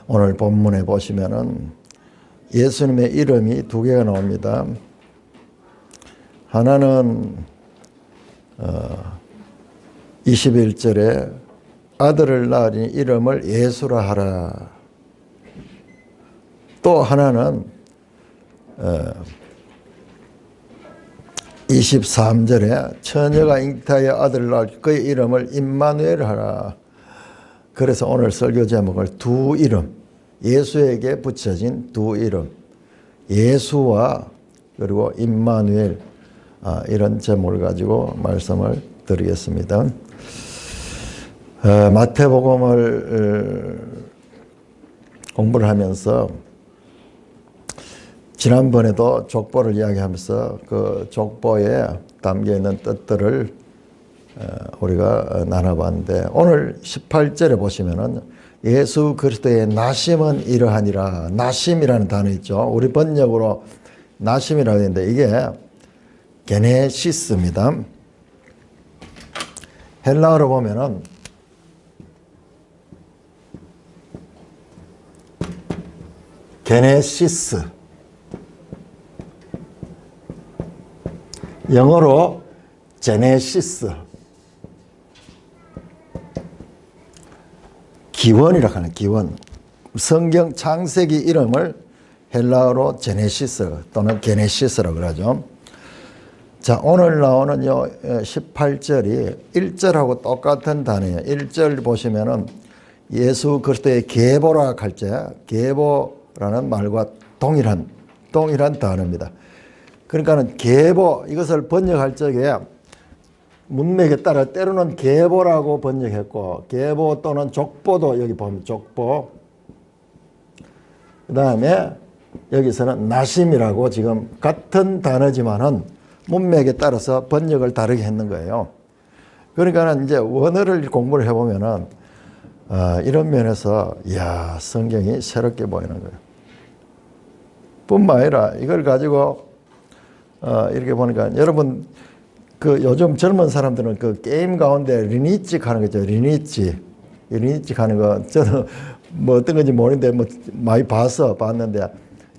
오늘 본문에 보시면은 예수님의 이름이 두 개가 나옵니다. 하나는 21절에 아들을 낳으니 이름을 예수라 하라. 또 하나는 23절에 처녀가 잉타하여 아들을 낳을 그의 이름을 임마누엘 하라. 그래서 오늘 설교 제목을 두 이름, 예수에게 붙여진 두 이름, 예수와 그리고 임마누엘, 이런 제목을 가지고 말씀을 드리겠습니다. 마태복음을 공부를 하면서 지난번에도 족보를 이야기하면서 그 족보에 담겨있는 뜻들을 우리가 나눠봤는데, 오늘 18절에 보시면은 예수 그리스도의 나심은 이러하니라. 나심이라는 단어 있죠. 우리 번역으로 나심이라고 했는데 이게 게네시스입니다. 헬라어로 보면은 게네시스, 영어로 제네시스, 기원이라고 하는 기원. 성경 창세기 이름을 헬라어로 제네시스 또는 게네시스라고 그러죠. 자, 오늘 나오는 요 18절이 1절하고 똑같은 단어예요. 1절 보시면은 예수 그리스도의 계보라 할 때, 계보라는 말과 동일한 단어입니다. 그러니까는 계보, 이것을 번역할 적에 문맥에 따라 때로는 계보라고 번역했고, 계보 또는 족보도 여기 보면 족보, 그 다음에 여기서는 나심이라고 지금 같은 단어지만은 문맥에 따라서 번역을 다르게 했는 거예요. 그러니까는 이제 원어를 공부를 해보면은 이런 면에서 이야, 성경이 새롭게 보이는 거예요. 뿐만 아니라 이걸 가지고 이렇게 보니까 여러분 그 요즘 젊은 사람들은 그 게임 가운데 리니지 하는 거죠. 리니지 하는 거 저는 뭐 어떤 건지 모르는데 뭐 많이 봤는데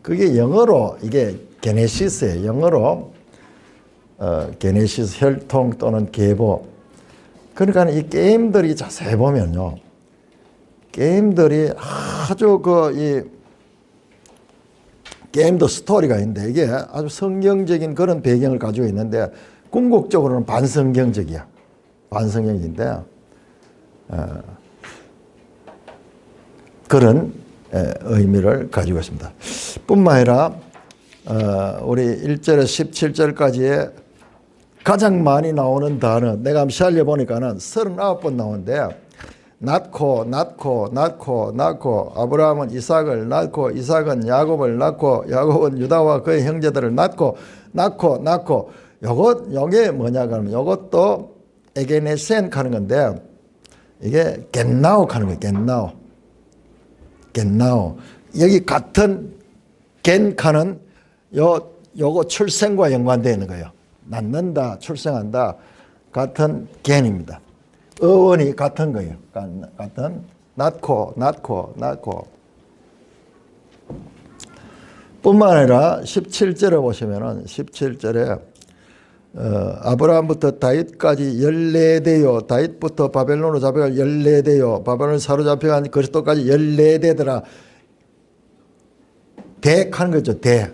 그게 영어로 이게 게네시스예요. 영어로 게네시스, 혈통 또는 계보. 그러니까 이 게임들이 자세히 보면요, 게임들이 아주 이 게임도 스토리가 있는데 이게 아주 성경적인 그런 배경을 가지고 있는데 궁극적으로는 반성경적이야. 반성경인데 그런 의미를 가지고 있습니다. 뿐만 아니라 우리 1절에서 17절까지의 가장 많이 나오는 단어, 내가 한번 살려보니까는 39번 나오는데, 낳고 아브라함은 이삭을 낳고 이삭은 야곱을 낳고 야곱은 유다와 그의 형제들을 낳고 요게 뭐냐 그러면 요것도 에게네센 하는 건데 이게 겟나오 하는 거예요. 겟나오. 여기 같은 겐카는 요거 출생과 연관되어 있는 거예요. 낳는다, 출생한다, 같은 겐입니다. 어원이 같은 거예요. 같은 낳고 뿐만 아니라 17절에 보시면은 17절에 아브라함부터 다윗까지 14대요. 다윗부터 바벨론으로 잡혀가 14대요. 바벨론 사로잡혀간 그리스도까지 14대더라. 대하는 거죠. 대.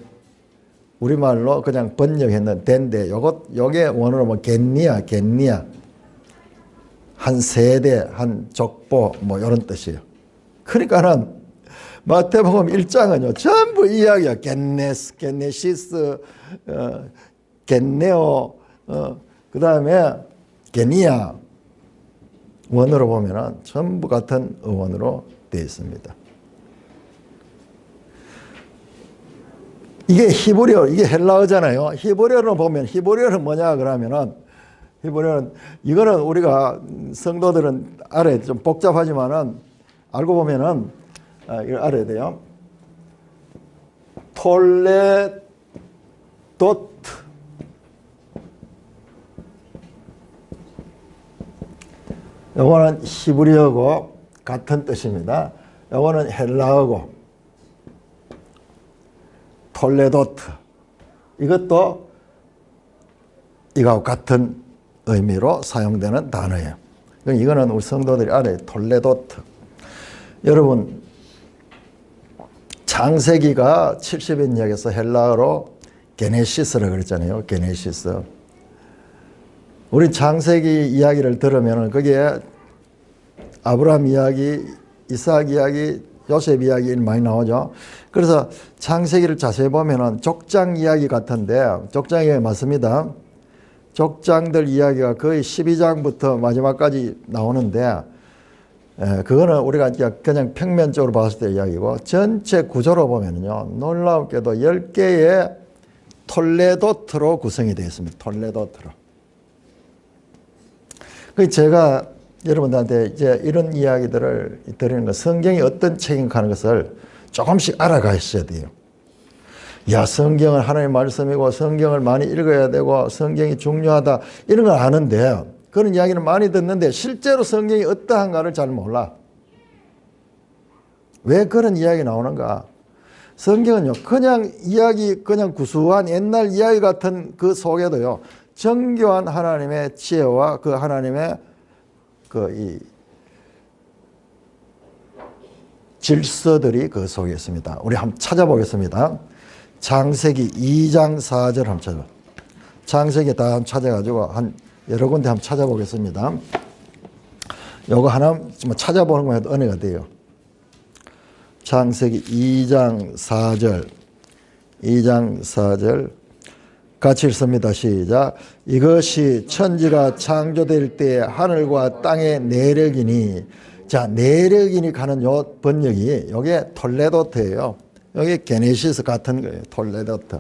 우리말로 그냥 번역했는 대인데 요게 원어로 뭐 겟니아. 한 세대, 한 족보 뭐 이런 뜻이에요. 그러니까는 마태복음 1장은요 전부 이야기야. 게네시스, 겟네오, 그 다음에 게니아. 원어로 보면은 전부 같은 어원으로 되어 있습니다. 이게 히브리어, 이게 헬라어잖아요. 히브리어로 보면, 히브리어는 뭐냐 그러면은, 히브리어는, 이거는 우리가 성도들은 알아야 좀 복잡하지만은 알고 보면은 이걸 알아야 돼요. 톨레도트, 이거는 히브리어고 같은 뜻입니다. 요거는 헬라어고 톨레도트 이것도 이거하고 같은 의미로 사용되는 단어예요. 이거는 우리 성도들이 알아요. 톨레도트. 여러분 창세기가 70인 역에서 헬라어로 게네시스라고 그랬잖아요. 게네시스. 우리 창세기 이야기를 들으면 거기에 아브라함 이야기, 이삭 이야기, 요셉 이야기 많이 나오죠. 그래서 창세기를 자세히 보면은 족장 이야기 같은데 족장 이야기 맞습니다. 족장들 이야기가 거의 12장부터 마지막까지 나오는데 그거는 우리가 그냥 평면적으로 봤을 때 이야기고 전체 구조로 보면요 놀랍게도 10개의 톨레도트로 구성이 되어 있습니다. 톨레도트로. 그 제가 여러분들한테 이제 이런 이야기들을 드리는 거 성경이 어떤 책인가 하는 것을 조금씩 알아가셔야 돼요. 야, 성경은 하나님의 말씀이고 성경을 많이 읽어야 되고 성경이 중요하다 이런 걸 아는데 그런 이야기는 많이 듣는데 실제로 성경이 어떠한가를 잘 몰라. 왜 그런 이야기 나오는가? 성경은요 그냥 이야기 그냥 구수한 옛날 이야기 같은 그 속에도요 정교한 하나님의 지혜와 그 하나님의 이 질서들이 그 속에 있습니다. 우리 한번 찾아보겠습니다. 창세기 2장 4절 한번 찾아봐. 창세기 다 한번 찾아가지고 한 여러 군데 한번 찾아보겠습니다. 요거 하나 찾아보는 것만 해도 은혜가 돼요. 창세기 2장 4절 2장 4절 같이 읽습니다. 시작. 이것이 천지가 창조될 때 하늘과 땅의 내력이니 자 내력이니 가는 요 번역이 요게 톨레도트예요. 여기 게네시스 같은 거예요. 톨레도트.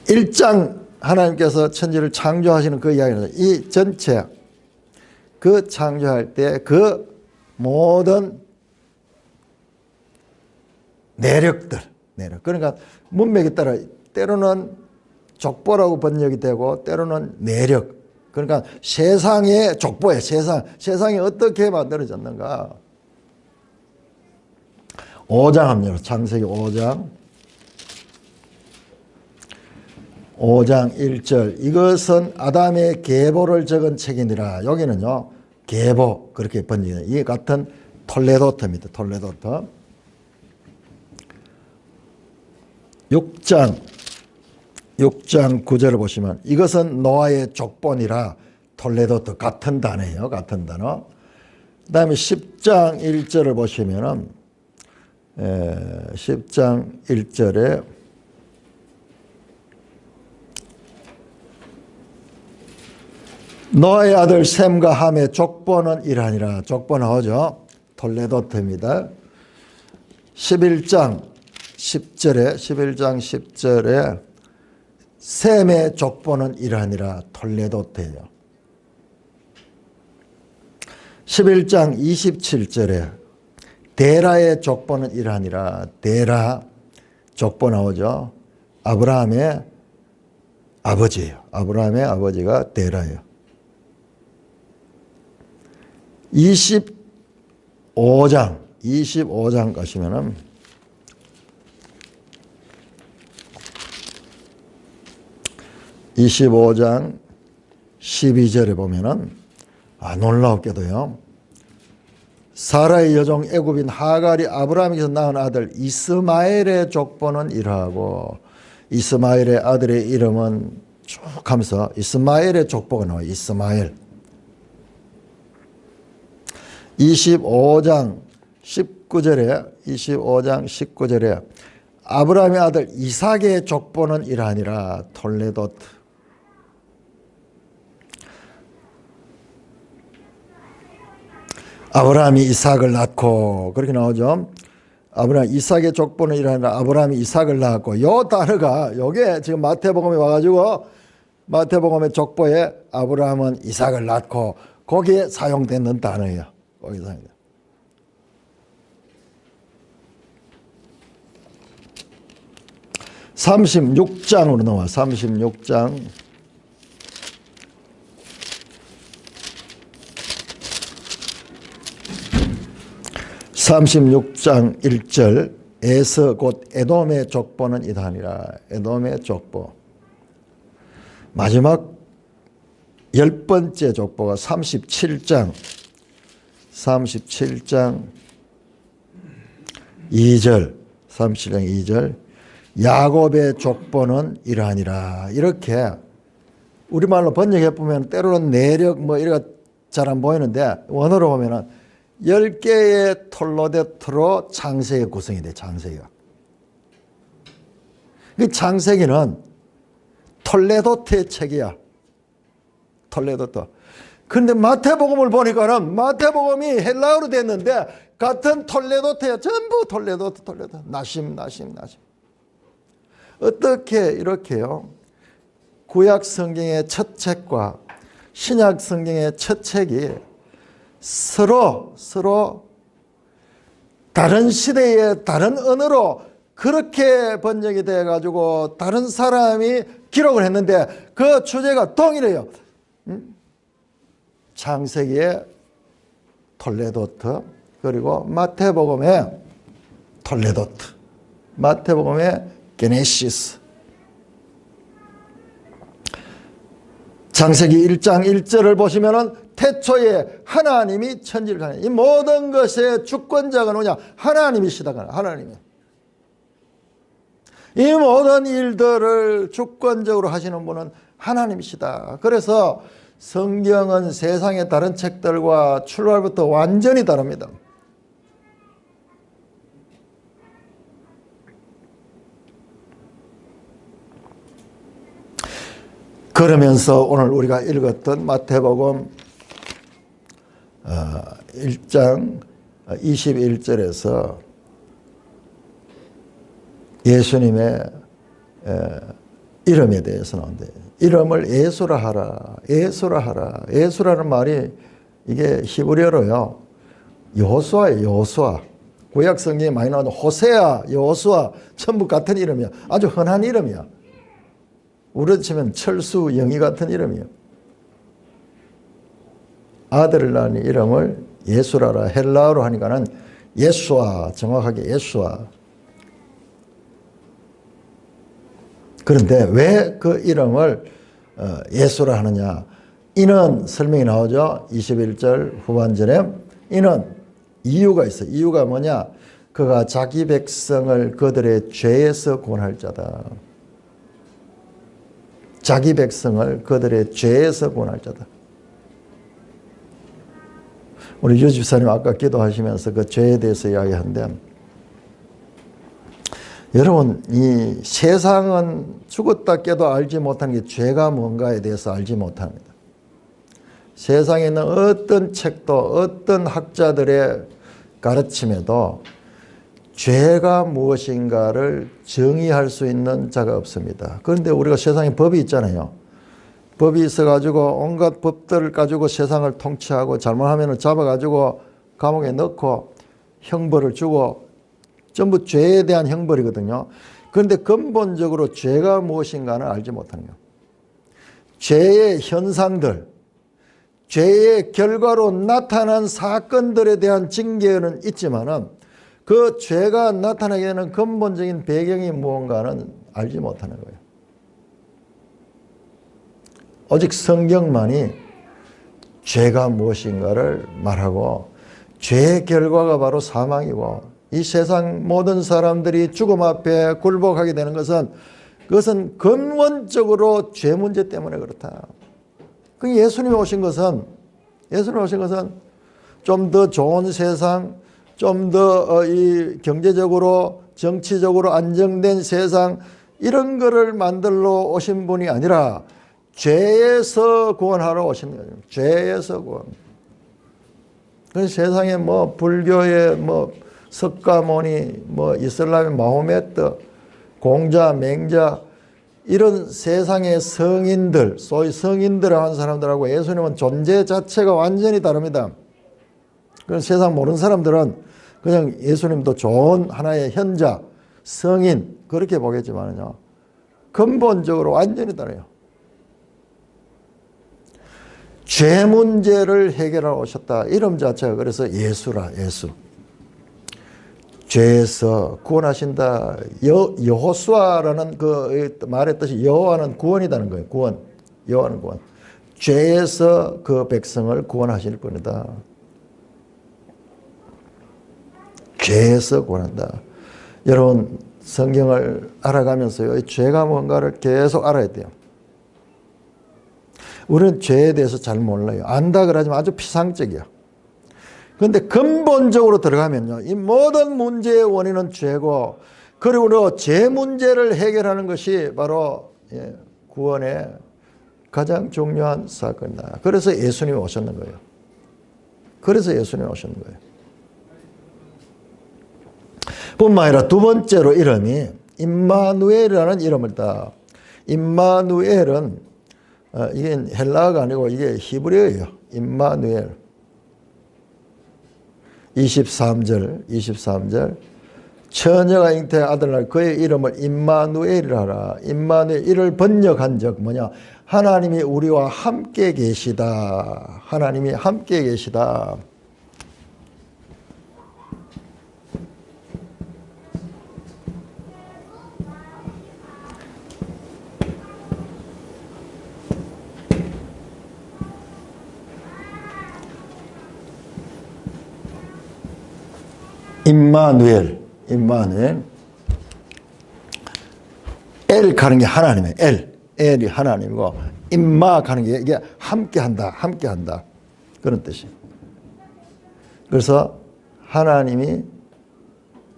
1장 하나님께서 천지를 창조하시는 그 이야기는 이 전체 그 창조할 때 그 모든 내력들 그러니까 문맥에 따라 때로는 족보라고 번역이 되고 때로는 내력 그러니까 세상의 족보예요. 세상이 어떻게 만들어졌는가 5장 합니다. 창세기 5장 1절 이것은 아담의 계보를 적은 책이니라. 여기는요 계보 그렇게 번역해요. 이 같은 톨레도트입니다. 톨레도트 6장 9절을 보시면 이것은 노아의 족본이라 톨레도트 같은 단어예요. 같은 단어. 그 다음에 10장 1절을 보시면은 10장 1절에 노아의 아들 셈과 함의 족보는 이러하니라. 족보 나오죠. 톨레도트입니다. 11장 10절에 셈의 족보는 이러하니라. 톨레도트예요. 11장 27절에 데라의 족보는 이러하니라. 데라 족보 나오죠. 아브라함의 아버지예요. 아브라함의 아버지가 데라예요. 25장 가시면은 25장 12절에 보면은 놀랍게도요. 사라의 여종 애굽인 하갈이 아브라함에게서 낳은 아들 이스마엘의 족보는 이러하고 이스마엘의 아들의 이름은 쭉 하면서 이스마엘의 족보가 나와요. 이스마엘. 25장 19절에 아브라함의 아들 이삭의 족보는 이러하니라. 톨레도트. 아브라함이 이삭을 낳고 그렇게 나오죠. 아브라함 이삭의 족보는 이러하니라. 아브라함이 이삭을 낳았고 요 단어가 요게 지금 마태복음에 와가지고 마태복음의 족보에 아브라함은 이삭을 낳고 거기에 사용되는 단어예요. 거기에 사용돼요. 36장으로 넘어와. 36장 36장 1절 에서 곧 에돔의 족보는 이다니라. 에돔의 족보. 마지막 10번째 족보가 37장 2절 37장 2절 야곱의 족보는 이러하니라. 이렇게 우리말로 번역해 보면 때로는 내력 뭐 이래가 잘 안 보이는데 원어로 보면은 10개의 톨로데트로 창세기가 구성이 돼. 창세기가. 그 창세기는 톨레도트의 책이야. 톨레도트. 근데 마태복음을 보니까는 마태복음이 헬라어로 됐는데 같은 톨레도트야. 전부 톨레도트. 나심. 어떻게 이렇게요? 구약 성경의 첫 책과 신약 성경의 첫 책이 서로 다른 시대의 다른 언어로 그렇게 번역이 돼 가지고 다른 사람이 기록을 했는데 그 주제가 동일해요. 창세기의 톨레도트, 그리고 마태복음의 톨레도트, 마태복음의 게네시스. 창세기 1장 1절을 보시면은 태초에 하나님이 천지를 가는, 이 모든 것의 주권자가 누구냐? 하나님이시다. 하나님이. 이 모든 일들을 주권적으로 하시는 분은 하나님이시다. 그래서 성경은 세상의 다른 책들과 출발부터 완전히 다릅니다. 그러면서 오늘 우리가 읽었던 마태복음 1장 21절에서 예수님의 이름에 대해서 나오는데, 이름을 예수라 하라. 예수라는 말이 이게 히브리어로요, 여호수아예요. 여호수아. 구약 성경에 많이 나오는 호세아, 여호수아 전부 같은 이름이야. 아주 흔한 이름이야. 우리로 치면 철수, 영희 같은 이름이에요. 아들을 낳은 이름을 예수라라. 헬라어로 하니까는 예수아, 정확하게 예수아. 그런데 왜 그 이름을 예수라 하느냐? 이는 설명이 나오죠. 21절 후반절에 이는 이유가 있어요. 이유가 뭐냐? 그가 자기 백성을 그들의 죄에서 구원할 자다. 자기 백성을 그들의 죄에서 구원할 자다. 우리 유 집사님 아까 기도하시면서 그 죄에 대해서 이야기하는데, 여러분, 이 세상은 죽었다 깨도 알지 못하는 게 죄가 뭔가에 대해서 알지 못합니다. 세상에 있는 어떤 책도 어떤 학자들의 가르침에도 죄가 무엇인가를 정의할 수 있는 자가 없습니다. 그런데 우리가 세상에 법이 있잖아요. 법이 있어가지고 온갖 법들을 가지고 세상을 통치하고 잘못하면 잡아가지고 감옥에 넣고 형벌을 주고 전부 죄에 대한 형벌이거든요. 그런데 근본적으로 죄가 무엇인가는 알지 못하는 거예요. 죄의 현상들, 죄의 결과로 나타난 사건들에 대한 징계는 있지만은 그 죄가 나타나게 되는 근본적인 배경이 무언가는 알지 못하는 거예요. 오직 성경만이 죄가 무엇인가를 말하고, 죄의 결과가 바로 사망이고, 이 세상 모든 사람들이 죽음 앞에 굴복하게 되는 것은, 그것은 근원적으로 죄 문제 때문에 그렇다. 그 예수님이 오신 것은 좀 더 좋은 세상, 좀 더 이 경제적으로 정치적으로 안정된 세상, 이런 거를 만들러 오신 분이 아니라 죄에서 구원하러 오신 거예요. 죄에서 구원. 그래서 세상에 뭐 불교의 뭐 석가모니, 뭐 이슬람의 마호메트, 공자, 맹자, 이런 세상의 성인들, 소위 성인들 한 사람들하고 예수님은 존재 자체가 완전히 다릅니다. 그래서 세상 모르는 사람들은 그냥 예수님도 좋은 하나의 현자, 성인, 그렇게 보겠지만요, 근본적으로 완전히 다르요. 죄 문제를 해결하러 오셨다. 이름 자체가 그래서 예수라, 예수. 죄에서 구원하신다. 여호수아라는 그 말의 뜻이 여호와는 구원이라는 거예요. 구원. 여호와는 구원. 죄에서 그 백성을 구원하실 분이다. 죄에서 구원한다. 여러분 성경을 알아가면서요, 죄가 뭔가를 계속 알아야 돼요. 우리는 죄에 대해서 잘 몰라요. 안다 그러지만 아주 피상적이야. 그런데 근본적으로 들어가면요, 이 모든 문제의 원인은 죄고, 그리고 죄 문제를 해결하는 것이 바로 구원의 가장 중요한 사건이다. 그래서 예수님이 오셨는 거예요. 그래서 예수님이 오셨는 거예요. 뿐만 아니라 두 번째로 이름이 임마누엘이라는 이름을 다. 임마누엘은 이게 헬라어가 아니고 이게 히브리어예요. 임마누엘. 23절 처녀가 잉태한 아들을 낳아 그의 이름을 임마누엘이라 하라. 임마누엘, 이를 번역한 적 뭐냐? 하나님이 우리와 함께 계시다. 하나님이 함께 계시다. 임마누엘. 엘 가는 게 하나님이에요. 엘이 하나님이고, 임마 가는 게 이게 함께한다. 그런 뜻이에요. 그래서 하나님이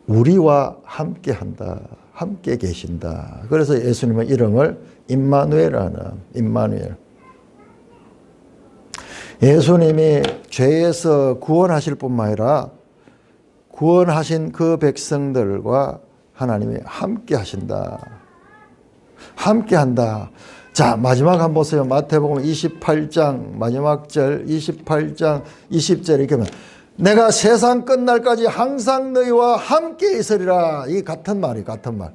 우리와 함께한다. 함께 계신다. 그래서 예수님의 이름을 임마누엘 하는, 임마누엘. 예수님이 죄에서 구원하실 뿐만 아니라 구원하신 그 백성들과 하나님이 함께 하신다. 함께 한다. 자, 마지막 한번 보세요. 마태복음 28장 마지막 절 28장 20절 이렇게 하면 내가 세상 끝날까지 항상 너희와 함께 있으리라. 이 같은 말이 같은 말.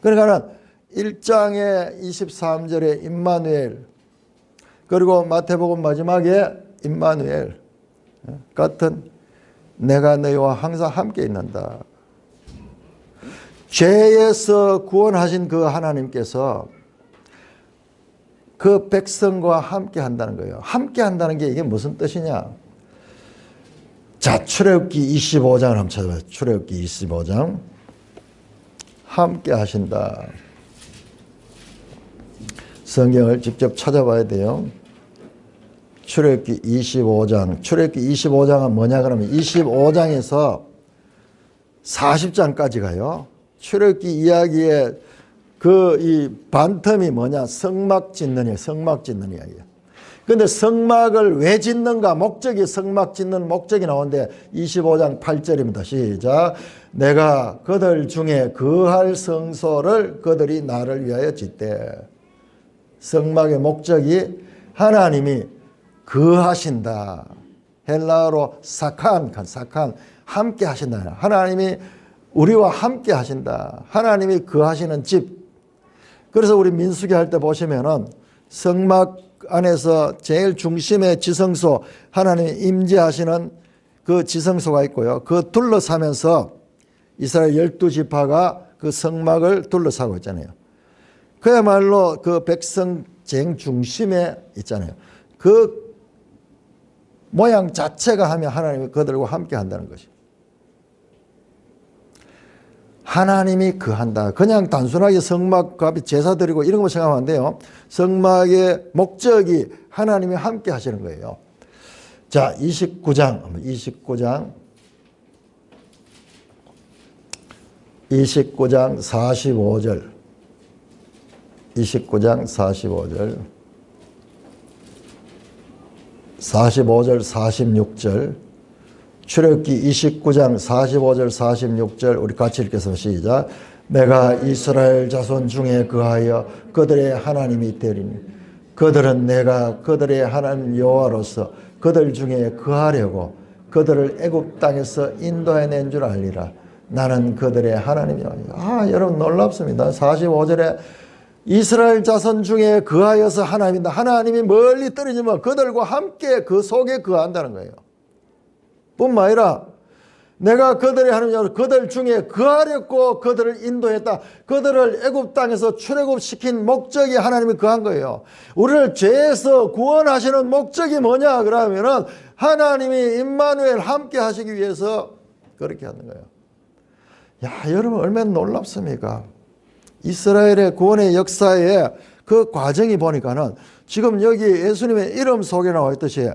그러니까 1장의 23절에 임마누엘, 그리고 마태복음 마지막에 임마누엘, 같은 내가 너희와 항상 함께 있는다. 죄에서 구원하신 그 하나님께서 그 백성과 함께 한다는 거예요. 함께 한다는 게 이게 무슨 뜻이냐? 자, 출애굽기 25장을 한번 찾아봐요. 출애굽기 25장. 함께 하신다. 성경을 직접 찾아봐야 돼요. 출애굽기 25장. 출애굽기 25장은 뭐냐 그러면 25장에서 40장까지 가요. 출애굽기 이야기의 이 반텀이 뭐냐? 성막 짓는 이야기예요. 그런데 성막을 왜 짓는가? 성막 짓는 목적이 나오는데 25장 8절입니다. 시작. 내가 그들 중에 거할 성소를 그들이 나를 위하여 짓되. 성막의 목적이 하나님이 거하신다. 헬라어로 사칸, 함께 하신다. 하나님이 우리와 함께 하신다. 하나님이 거하시는 집. 그래서 우리 민수기 할 때 보시면은 성막 안에서 제일 중심의 지성소, 하나님이 임재하시는 그 지성소가 있고요. 그 둘러싸면서 이스라엘 12지파가 그 성막을 둘러싸고 있잖아요. 그야말로 그 백성 제일 중심에 있잖아요. 그 모양 자체가 하면 하나님이 그들과 함께 한다는 것이. 하나님이 거한다. 그냥 단순하게 성막 앞에 제사 드리고 이런 거 생각하면 안 돼요. 성막의 목적이 하나님이 함께 하시는 거예요. 자, 29장 45절. 29장 45절. 46절. 출애굽기 29장 45절 46절 우리 같이 읽겠습니다. 시작. 내가 이스라엘 자손 중에 거하여 그들의 하나님이 되리니 그들은 내가 그들의 하나님 여호와로서 그들 중에 거하려고 그들을 애굽 땅에서 인도해낸 줄 알리라. 나는 그들의 하나님이라. 여러분 놀랍습니다. 45절에 이스라엘 자손 중에 거하여서 하나님이다. 하나님이 멀리 떨어지면 그들과 함께 그 속에 거한다는 거예요. 뿐만 아니라 내가 그들의 하나님이여 그들 중에 거하렸고 그들을 인도했다. 그들을 애굽 땅에서 출애굽시킨 목적이 하나님이 거한 거예요. 우리를 죄에서 구원하시는 목적이 뭐냐 그러면은 하나님이 임마누엘 함께 하시기 위해서 그렇게 하는 거예요. 야, 여러분 얼마나 놀랍습니까? 이스라엘의 구원의 역사에 그 과정이 보니까는 지금 여기 예수님의 이름 속에 나와 있듯이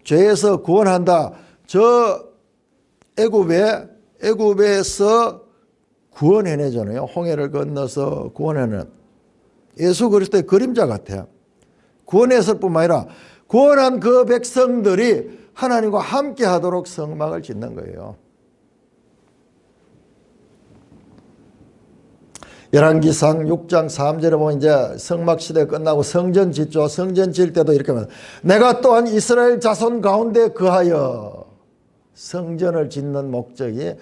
죄에서 구원한다. 저 애굽에서 구원해내잖아요. 홍해를 건너서 구원해내는 예수 그리스도의 그림자 같아요. 구원했을 뿐만 아니라 구원한 그 백성들이 하나님과 함께 하도록 성막을 짓는 거예요. 열왕기상 6장 3절에 보면 이제 성막 시대 끝나고 성전 짓죠. 성전 지을 때도 이렇게 말합니다. 내가 또한 이스라엘 자손 가운데 거하여 성전을 짓는 목적이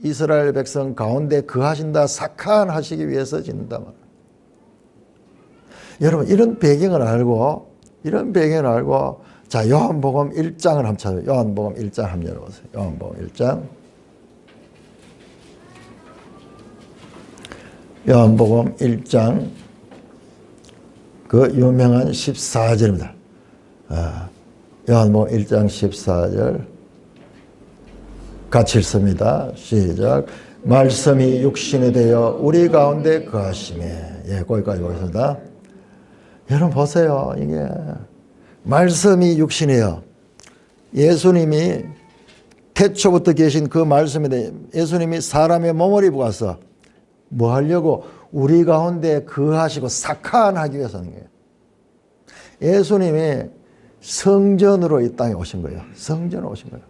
이스라엘 백성 가운데 거하신다, 사칸하시기 위해서 짓는다. 여러분 이런 배경을 알고 자 요한복음 1장을 한번 찾아요. 요한복음 1장 한번 열어보세요. 요한복음 1장. 요한복음 1장 그 유명한 14절입니다. 요한복음 1장 14절 같이 읽습니다. 시작. 말씀이 육신이 되어 우리 가운데 거하시매. 예, 거기까지 보겠습니다. 여러분 보세요. 이게 말씀이 육신이에요. 예수님이 태초부터 계신 그 말씀인데 예수님이 사람의 몸을 입고 와서 뭐 하려고? 우리 가운데 거하시고 사칸하기 위해서 하는 거예요. 예수님이 성전으로 이 땅에 오신 거예요. 성전으로 오신 거예요.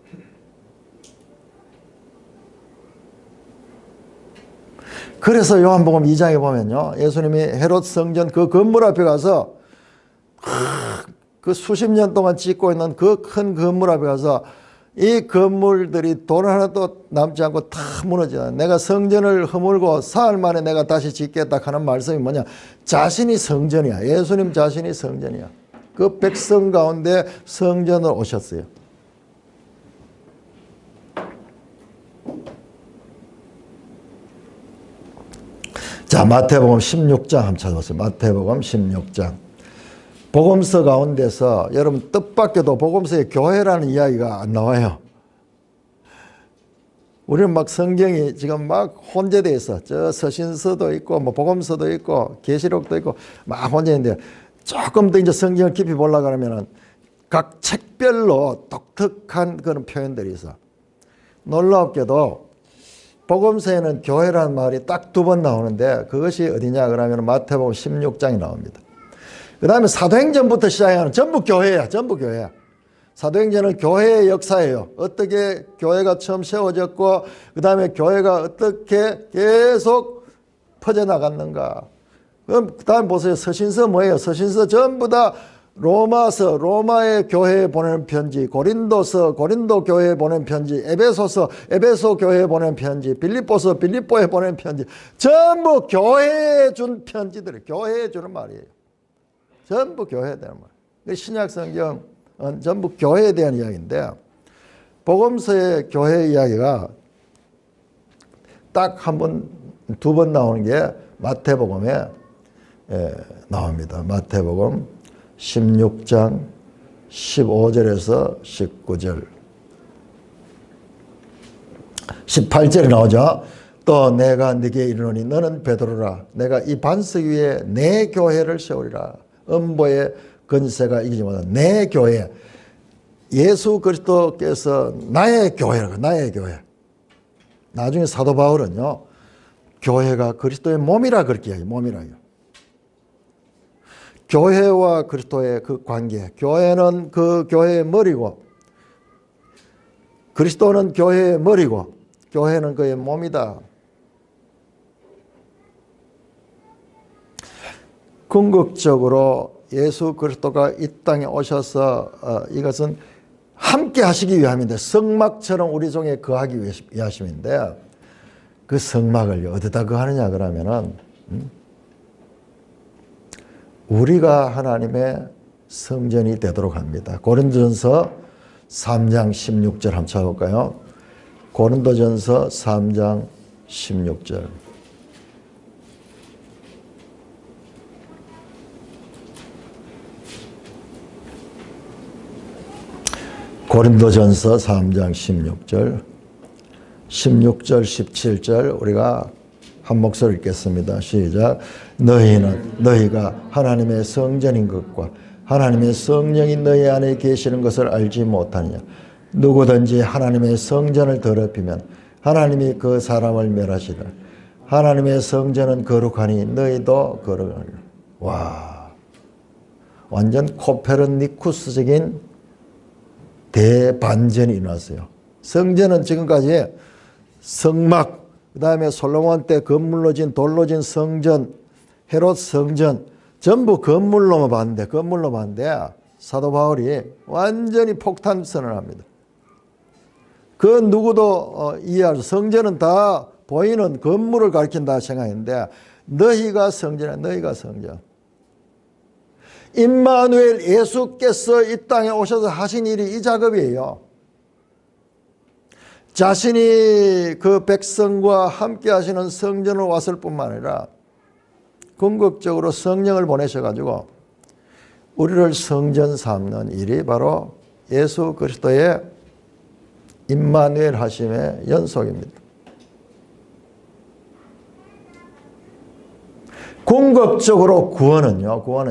그래서 요한복음 2장에 보면요. 예수님이 헤롯 성전 그 건물 앞에 가서 그 수십 년 동안 짓고 있는 그 큰 건물 앞에 가서 이 건물들이 돈 하나도 남지 않고 다 무너지다. 내가 성전을 허물고 사흘 만에 내가 다시 짓겠다 하는 말씀이 뭐냐. 자신이 성전이야. 예수님 자신이 성전이야. 그 백성 가운데 성전으로 오셨어요. 자, 마태복음 16장 한번 찾아보세요. 마태복음 16장. 복음서 가운데서 여러분 뜻밖에도 복음서에 교회라는 이야기가 안 나와요. 우리는 막 성경이 지금 막 혼재되어 있어. 저 서신서도 있고 뭐 복음서도 있고 계시록도 있고 막 혼재인데 조금 더 이제 성경을 깊이 보려고 하면은 각 책별로 독특한 그런 표현들이 있어. 놀랍게도 복음서에는 교회라는 말이 딱 2번 나오는데 그것이 어디냐 그러면 마태복음 16장이 나옵니다. 그 다음에 사도행전부터 시작하는 전부 교회야. 전부 교회야. 사도행전은 교회의 역사예요. 어떻게 교회가 처음 세워졌고 그 다음에 교회가 어떻게 계속 퍼져나갔는가. 그럼 그 다음 보세요. 서신서 뭐예요? 서신서 전부 다 로마서, 로마의 교회에 보내는 편지, 고린도서, 고린도 교회에 보내는 편지, 에베소서, 에베소 교회에 보내는 편지, 빌립보서, 빌립보에 보내는 편지, 전부 교회에 준 편지들이에요. 교회에 주는 말이에요. 전부 교회에 대한 말. 신약 성경은 전부 교회에 대한 이야기인데 복음서의 교회 이야기가 딱 한 번, 2번 나오는 게 마태복음에 나옵니다. 마태복음 16장 15절에서 19절 18절에 나오죠. 또 내가 네게 이르노니 너는 베드로라. 내가 이 반석 위에 내 교회를 세우리라. 음보의 건세가 이기지 못한 내 교회. 예수 그리스도께서 나의 교회라고. 나의 교회. 나중에 사도 바울은요. 교회가 그리스도의 몸이라 그렇게 이야기해요. 몸이라요. 교회와 그리스도의 그 관계. 교회는 그 교회의 머리고 그리스도는 교회의 머리고 교회는 그의 몸이다. 궁극적으로 예수 그리스도가 이 땅에 오셔서 이것은 함께 하시기 위함인데 성막처럼 우리 중에 거하기 위하심인데 그 성막을 어디다 거하느냐 그러면은 우리가 하나님의 성전이 되도록 합니다. 고린도전서 3장 16절 한번 찾아볼까요? 고린도전서 3장 16절. 고린도전서 3장 16절, 16절, 17절 우리가 한 목소리 읽겠습니다. 시작. 너희가 하나님의 성전인 것과 하나님의 성령이 너희 안에 계시는 것을 알지 못하느냐. 누구든지 하나님의 성전을 더럽히면 하나님이 그 사람을 멸하시리라. 하나님의 성전은 거룩하니 너희도 거룩하리라. 와, 완전 코페르니쿠스적인 대반전이 일어났어요. 성전은 지금까지 성막, 그 다음에 솔로몬 때 건물로 진 돌로 진 성전, 헤롯 성전 전부 건물로만 봤는데 사도 바울이 완전히 폭탄 선언합니다. 그 누구도 이해할 수, 성전은 다 보이는 건물을 가리킨다 생각했는데 너희가 성전이야. 너희가 성전. 임마누엘 예수께서 이 땅에 오셔서 하신 일이 이 작업이에요. 자신이 그 백성과 함께 하시는 성전을 왔을 뿐만 아니라 궁극적으로 성령을 보내셔가지고 우리를 성전 삼는 일이 바로 예수 그리스도의 임마누엘 하심의 연속입니다. 궁극적으로 구원은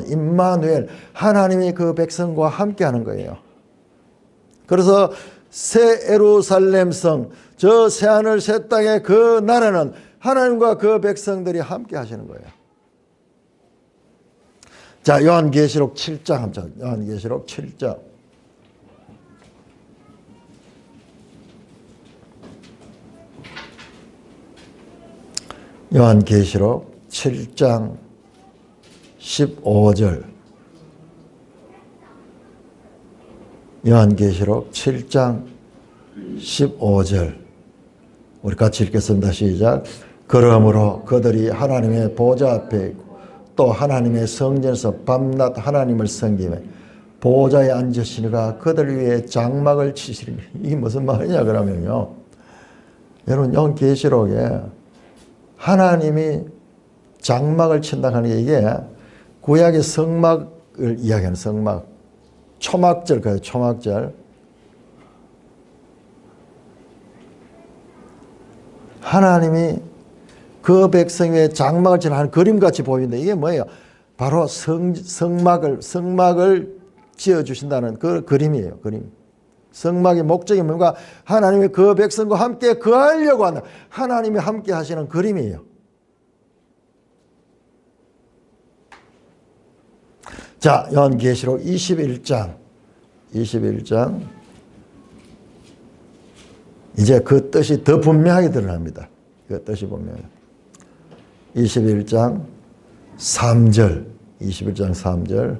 임마누엘, 하나님이 그 백성과 함께 하는 거예요. 그래서 새 예루살렘 성, 저 새하늘 새 땅의 그 나라는 하나님과 그 백성들이 함께 하시는 거예요. 자, 요한계시록 7장 한번, 요한계시록 7장. 요한계시록 7장 15절. 요한계시록 7장 15절. 우리 같이 읽겠습니다. 시작. 그러므로 그들이 하나님의 보좌 앞에 있고 또 하나님의 성전에서 밤낮 하나님을 섬기며 보좌에 앉으시니가 그들 위에 장막을 치시리니. 이게 무슨 말이냐 그러면요, 여러분 요한계시록에 하나님이 장막을 친다 하는 게 이게 구약의 성막을 이야기하는 성막, 초막절, 그래요. 초막절. 하나님이 그 백성 위에 장막을 치는 한 그림같이 보이는데 이게 뭐예요? 바로 성막을 지어주신다는 그 그림이에요. 그림. 성막의 목적이 뭔가 하나님이 그 백성과 함께 거하려고 하는, 하나님이 함께 하시는 그림이에요. 자, 요한계시록 21장. 이제 그 뜻이 더 분명하게 드러납니다. 그 뜻이 분명해요. 21장 3절. 21장 3절.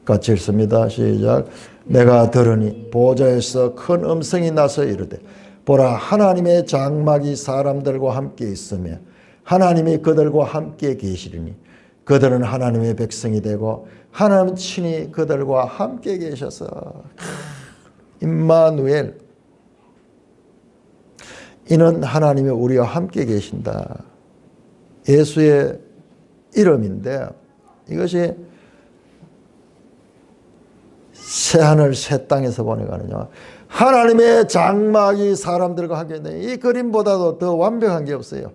같이 읽습니다. 시작. 내가 들으니 보좌에서 큰 음성이 나서 이르되 보라, 하나님의 장막이 사람들과 함께 있으며 하나님이 그들과 함께 계시리니 그들은 하나님의 백성이 되고 하나님 친히 그들과 함께 계셔서. 임마누엘, 이는 하나님이 우리와 함께 계신다. 예수의 이름인데 이것이 새하늘 새 땅에서 보내가느냐. 하나님의 장막이 사람들과 함께 있는, 이 그림보다도 더 완벽한 게 없어요.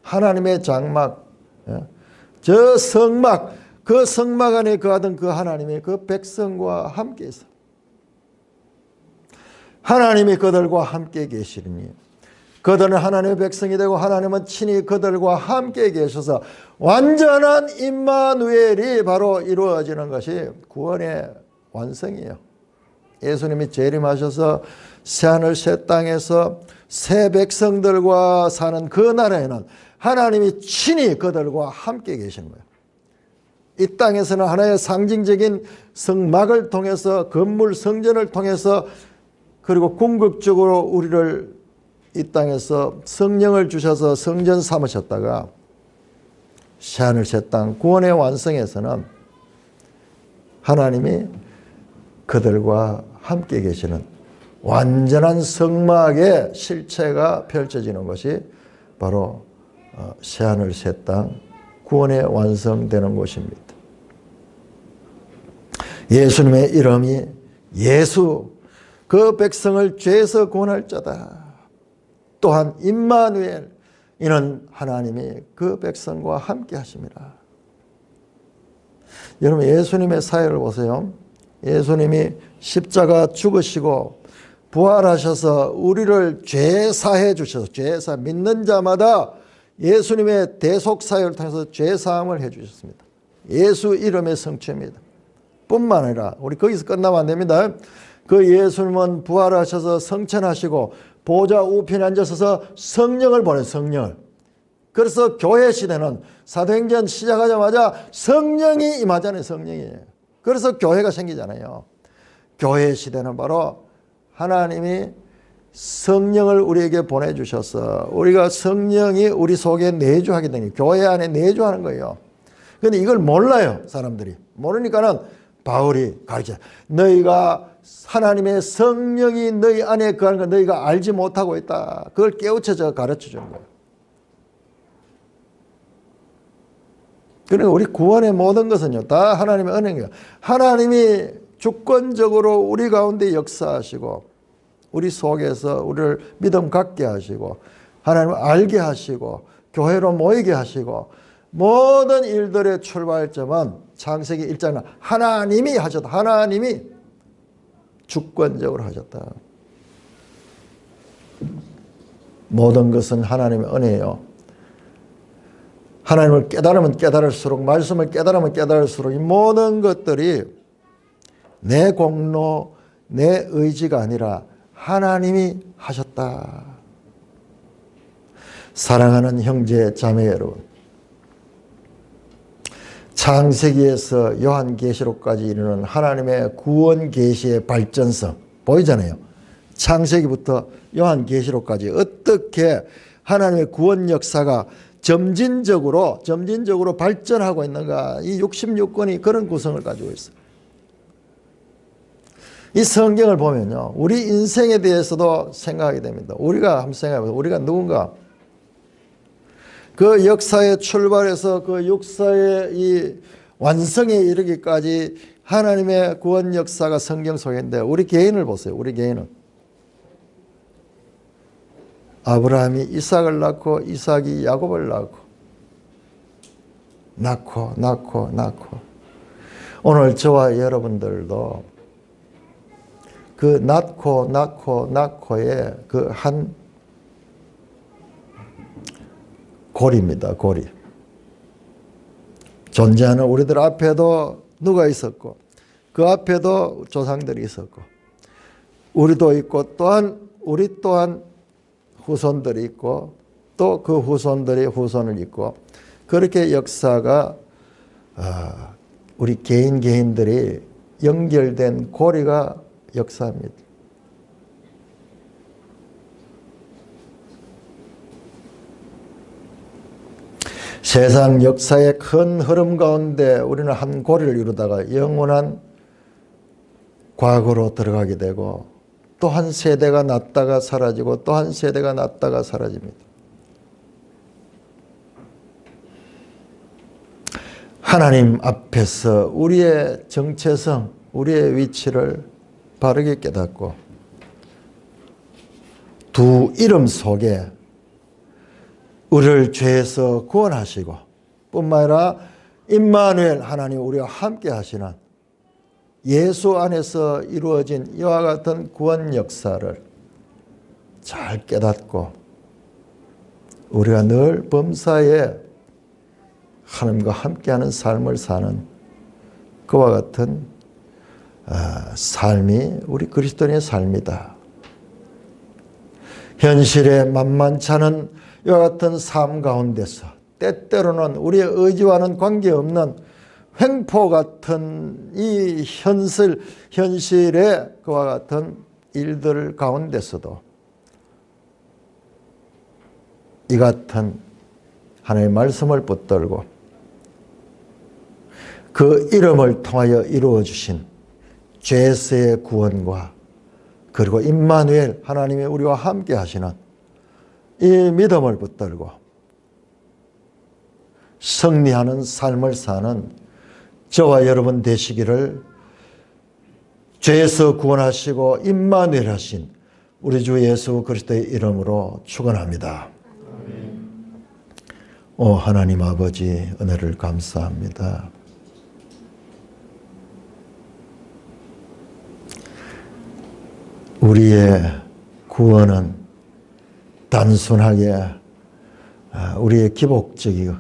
하나님의 장막, 저 성막, 그 성막 안에 거하던 그 하나님이 그 백성과 함께 있어. 하나님이 그들과 함께 계시리니 그들은 하나님의 백성이 되고 하나님은 친히 그들과 함께 계셔서 완전한 임마누엘이 바로 이루어지는 것이 구원의 완성이에요. 예수님이 재림하셔서 새하늘 새 땅에서 새 백성들과 사는 그 나라에는 하나님이 친히 그들과 함께 계시는 거예요. 이 땅에서는 하나의 상징적인 성막을 통해서, 건물 성전을 통해서, 그리고 궁극적으로 우리를 이 땅에서 성령을 주셔서 성전 삼으셨다가 새하늘 새 땅 구원의 완성에서는 하나님이 그들과 함께 계시는 완전한 성막의 실체가 펼쳐지는 것이 바로 새하늘 새 땅 구원의 완성되는 곳입니다. 예수님의 이름이 예수, 그 백성을 죄에서 구원할 자다. 또한 임마누엘, 이는 하나님이 그 백성과 함께 하심이라. 여러분, 예수님의 사역을 보세요. 예수님이 십자가 죽으시고 부활하셔서 우리를 죄사해 주셔서, 죄사 믿는 자마다 예수님의 대속사역을 통해서 죄사함을 해 주셨습니다. 예수 이름의 성취입니다. 뿐만 아니라 우리 거기서 끝나면 안 됩니다. 그 예수님은 부활하셔서 성천하시고 보좌 우편에 앉아서 성령을 보내, 성령을. 그래서 교회 시대는 사도행전 시작하자마자 성령이 임하잖아요. 성령이. 그래서 교회가 생기잖아요. 교회 시대는 바로 하나님이 성령을 우리에게 보내주셔서 우리가 성령이 우리 속에 내주하게 되니 교회 안에 내주하는 거예요. 그런데 이걸 몰라요. 사람들이. 모르니까는 바울이 가르쳐요. 너희가 하나님의 성령이 너희 안에 거하는 걸 너희가 알지 못하고 있다. 그걸 깨우쳐서 가르쳐 주는 거예요. 그러니까 우리 구원의 모든 것은요, 다 하나님의 은혜예요. 하나님이 주권적으로 우리 가운데 역사하시고 우리 속에서 우리를 믿음 갖게 하시고 하나님을 알게 하시고 교회로 모이게 하시고 모든 일들의 출발점은 창세기 1장은 하나님이 하셨다. 하나님이 주권적으로 하셨다. 모든 것은 하나님의 은혜예요. 하나님을 깨달으면 깨달을수록, 말씀을 깨달으면 깨달을수록 이 모든 것들이 내 공로, 내 의지가 아니라 하나님이 하셨다. 사랑하는 형제 자매 여러분, 창세기에서 요한계시록까지 이르는 하나님의 구원 계시의 발전성 보이잖아요. 창세기부터 요한계시록까지 어떻게 하나님의 구원 역사가 점진적으로 발전하고 있는가. 이 66권이 그런 구성을 가지고 있어요. 이 성경을 보면요, 우리 인생에 대해서도 생각하게 됩니다. 우리가 한번 생각해보세요. 우리가 누군가 그 역사의 출발에서 그 역사의 이 완성에 이르기까지 하나님의 구원 역사가 성경 속인데 우리 개인을 보세요. 우리 개인은 아브라함이 이삭을 낳고 이삭이 야곱을 낳고 오늘 저와 여러분들도 그 낳고의 그 한 고리입니다. 고리. 존재하는 우리들 앞에도 누가 있었고 그 앞에도 조상들이 있었고 우리도 있고 또한 우리 또한 후손들이 있고 또 그 후손들이 후손을 있고 그렇게 역사가 우리 개인들이 연결된 고리가 역사입니다. 세상 역사의 큰 흐름 가운데 우리는 한 고리를 이루다가 영원한 과거로 들어가게 되고 또 한 세대가 났다가 사라지고 또 한 세대가 났다가 사라집니다. 하나님 앞에서 우리의 정체성, 우리의 위치를 바르게 깨닫고 두 이름 속에 우리를 죄에서 구원하시고 뿐만 아니라 임마누엘 하나님 우리와 함께 하시는 예수 안에서 이루어진 이와 같은 구원 역사를 잘 깨닫고 우리가 늘 범사에 하나님과 함께하는 삶을 사는 그와 같은 삶이 우리 그리스도인의 삶이다. 현실에 만만치 않은 이와 같은 삶 가운데서 때때로는 우리의 의지와는 관계없는 횡포 같은 이 현실의 그와 같은 일들 가운데서도 이 같은 하나님의 말씀을 붙들고 그 이름을 통하여 이루어 주신 죄에서의 구원과 그리고 임마누엘 하나님이 우리와 함께 하시는 이 믿음을 붙들고 승리하는 삶을 사는 저와 여러분 되시기를 죄에서 구원하시고 임마누엘 하신 우리 주 예수 그리스도의 이름으로 축원합니다. 오 하나님 아버지 은혜를 감사합니다. 우리의 구원은 단순하게 우리의 기복적이고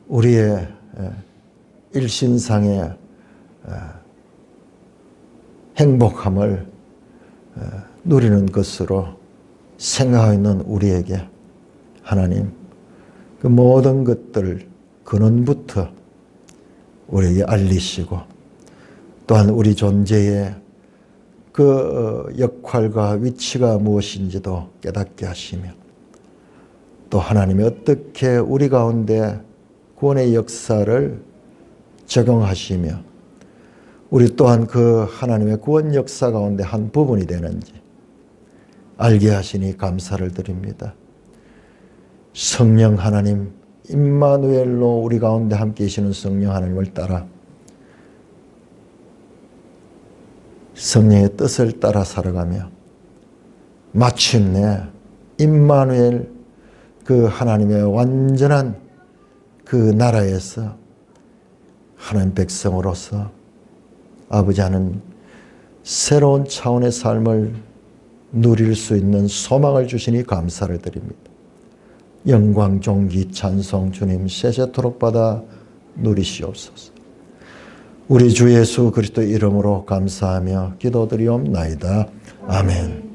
우리의 일신상의 행복함을 누리는 것으로 생각하고 있는 우리에게 하나님 그 모든 것들을 근원부터 우리에게 알리시고 또한 우리 존재의 그 역할과 위치가 무엇인지도 깨닫게 하시며 또 하나님이 어떻게 우리 가운데 구원의 역사를 적용하시며 우리 또한 그 하나님의 구원 역사 가운데 한 부분이 되는지 알게 하시니 감사를 드립니다. 성령 하나님 임마누엘로 우리 가운데 함께 계시는 성령 하나님을 따라 성령의 뜻을 따라 살아가며 마침내 임마누엘 그 하나님의 완전한 그 나라에서 하나님 백성으로서 아버지 하는 새로운 차원의 삶을 누릴 수 있는 소망을 주시니 감사를 드립니다. 영광, 존귀, 찬송 주님 세세토록 받아 누리시옵소서. 우리 주 예수 그리스도 이름으로 감사하며 기도드리옵나이다. 아멘.